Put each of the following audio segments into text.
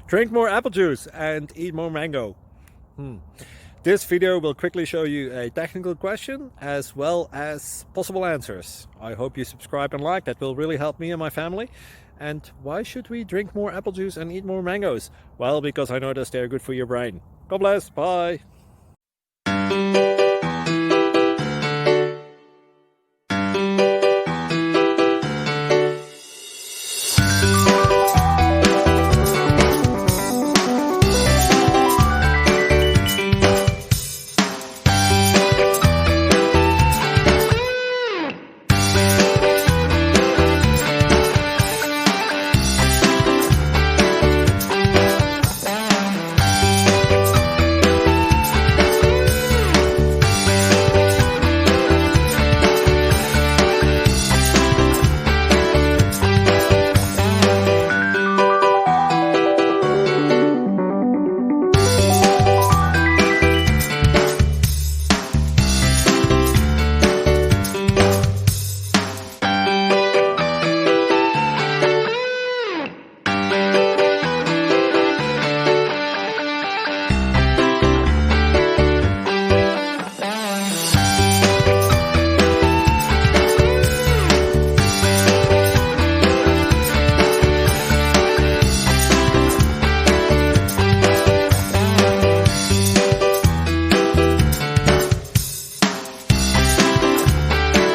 Drink more apple juice and eat more mango. This video will quickly show you a technical question as well as possible answers. I hope you subscribe and like, that will really help me and my family. And why should we drink more apple juice and eat more mangoes? Well, because I noticed they're good for your brain. God bless, bye!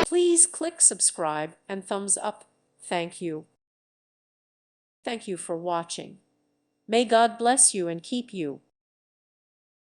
Please click subscribe and thumbs up. Thank you. Thank you for watching. May God bless you and keep you.